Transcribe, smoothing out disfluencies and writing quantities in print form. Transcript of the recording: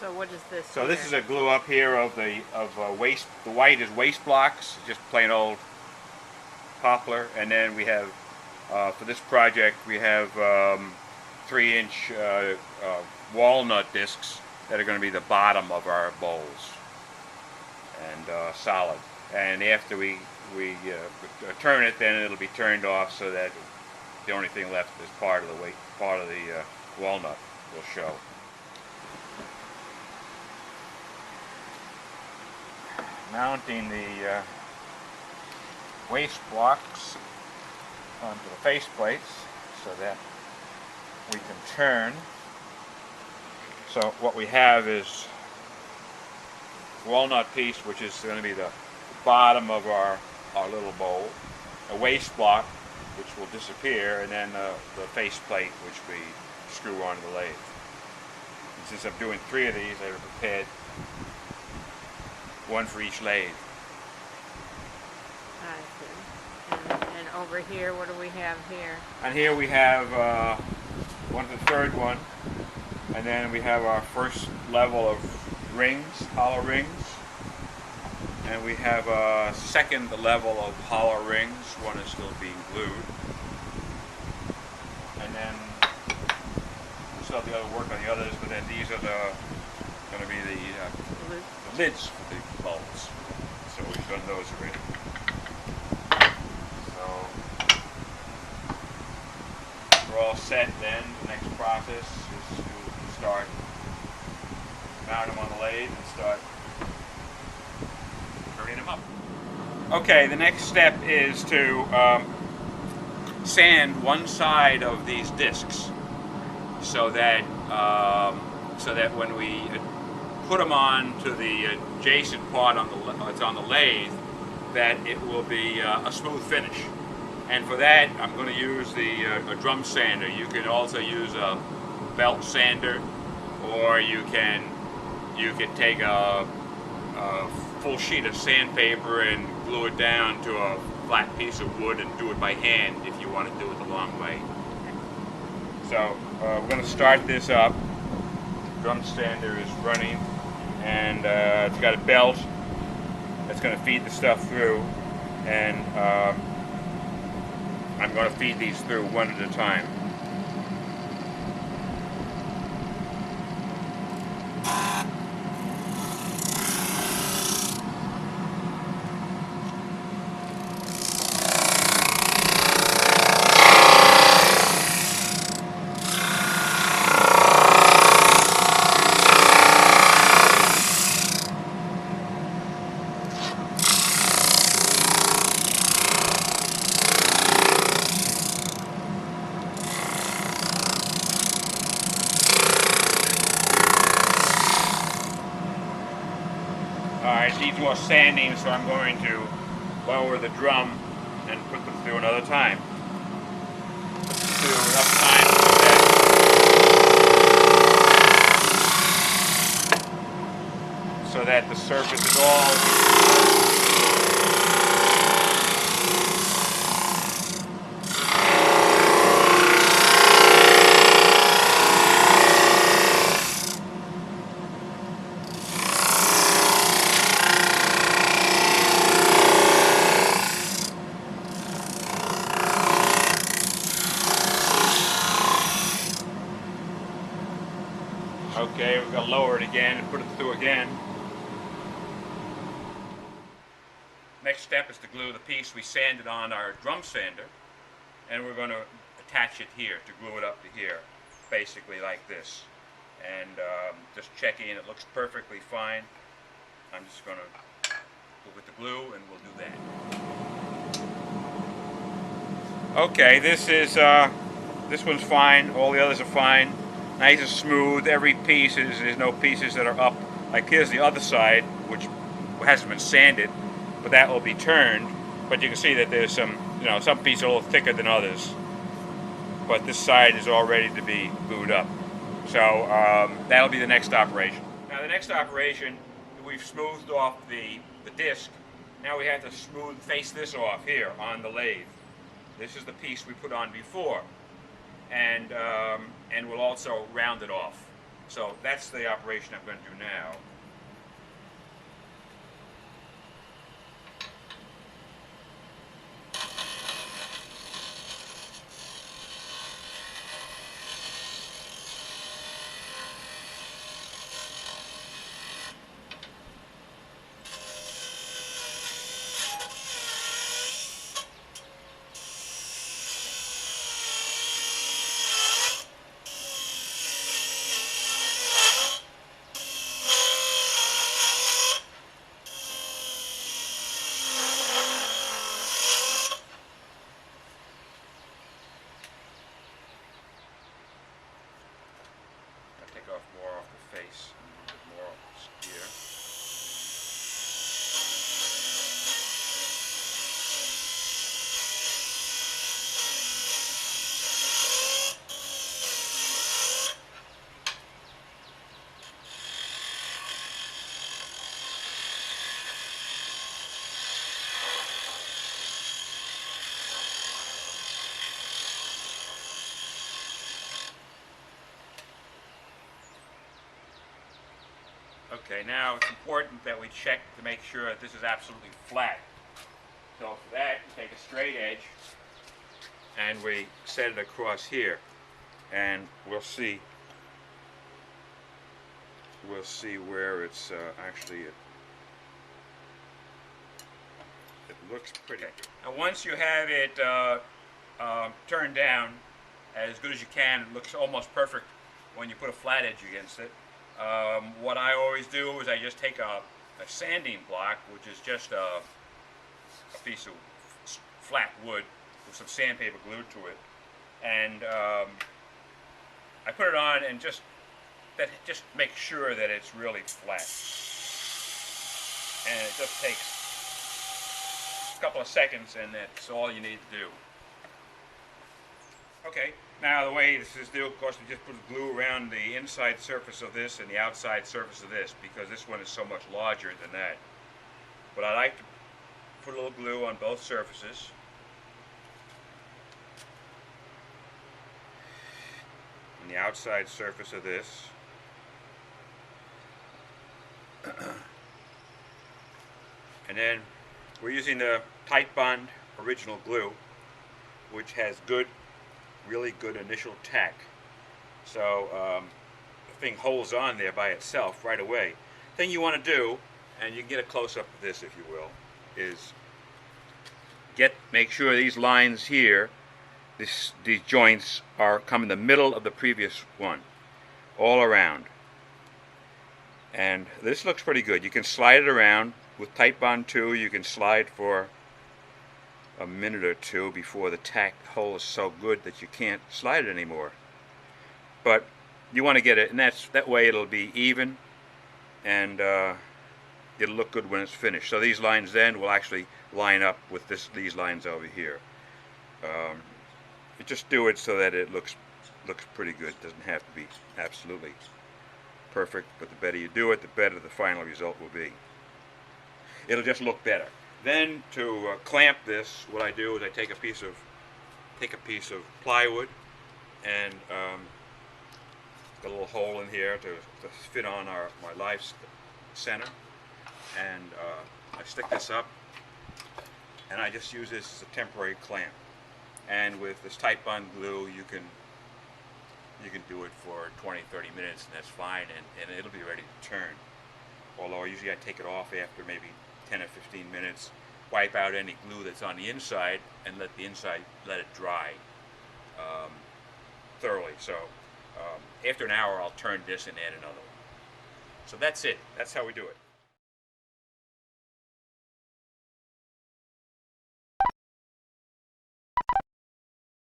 So what is this? So here? this is a glue up here of the waste. The white is waste blocks, just plain old poplar, and then we have for this project we have 3-inch walnut discs that are going to be the bottom of our bowls, and solid. And after we turn it, then it'll be turned off so that the only thing left is part of the walnut will show. Mounting the waste blocks onto the face plates so that we can turn. So what we have is walnut piece, which is going to be the bottom of our little bowl, a waste block which will disappear, and then the face plate which we screw onto the lathe. And since I'm doing 3 of these, I've prepared 1 for each lathe. I see. And over here, what do we have here? And here we have one for the 3rd one, and then we have our first level of rings, hollow rings, and we have a 2nd level of hollow rings. One is still being glued, and then we still have the other work on the others. But then these are going to be the lids for the bowls. So we've done those already. So we're all set. Then the next process is to start mount them on the lathe and start turning them up. Okay, the next step is to sand one side of these discs so that when we put them on to the adjacent part it's on the lathe, that it will be a smooth finish. And for that, I'm going to use a drum sander. You can also use a belt sander, or you can take a full sheet of sandpaper and glue it down to a flat piece of wood and do it by hand if you want to do it the long way. So we're going to start this up. Drum sander is running, and it's got a belt that's going to feed the stuff through, and I'm going to feed these through one at a time. Alright, needs more sanding, so I'm going to lower the drum and put them through another time. Put them through enough time so that the surface is all okay. We're going to lower it again and put it through again. Next step is to glue the piece we sanded on our drum sander, and we're going to attach it here, to glue it up to here, basically like this. And just checking, it looks perfectly fine. I'm just going to go with the glue and we'll do that. Okay, this one's fine. All the others are fine. Nice and smooth. Every piece there's no pieces that are up. Like here's the other side, which hasn't been sanded, but that will be turned. But you can see that there's some pieces are a little thicker than others. But this side is all ready to be glued up. So that'll be the next operation. Now the next operation, we've smoothed off the disc. Now we have to face this off here on the lathe. This is the piece we put on before, and we'll also round it off So that's the operation I'm going to do now. Take off more off the face and a little bit more off here. Okay, now it's important that we check to make sure that this is absolutely flat. So for that, we take a straight edge and we set it across here, and we'll see where it's actually it looks pretty. Now once you have it turned down as good as you can, it looks almost perfect when you put a flat edge against it. What I always do is I just take a sanding block, which is just a piece of flat wood with some sandpaper glued to it, and I put it on and just make sure that it's really flat. And it just takes a couple of seconds, and that's all you need to do. Okay, now the way this is done, of course, we just put glue around the inside surface of this and the outside surface of this, because this one is so much larger than that. But I like to put a little glue on both surfaces. On the outside surface of this. And then we're using the Tight Bond original glue, which has really good initial tack. So the thing holds on there by itself right away. Thing you want to do, and you can get a close-up of this if you will, is make sure these lines here, these joints come in the middle of the previous one, all around. And this looks pretty good. You can slide it around with Tight Bond 2. You can slide for a minute or two before the tack hole is so good that you can't slide it anymore. But you want to get it, and that way it'll be even, and it'll look good when it's finished. So these lines then will actually line up with these lines over here. You just do it so that it looks pretty good. It doesn't have to be absolutely perfect, but the better you do it, the better the final result will be. It'll just look better. Then to clamp this, what I do is I take a piece of plywood and a little hole in here to fit on my live center, and I stick this up, and I just use this as a temporary clamp. And with this Tight Bond glue, you can do it for 20-30 minutes, and that's fine, and it'll be ready to turn. Although usually I take it off after maybe 10 or 15 minutes, wipe out any glue that's on the inside, and let it dry thoroughly. So after an hour, I'll turn this and add another one. So that's it. That's how we do it.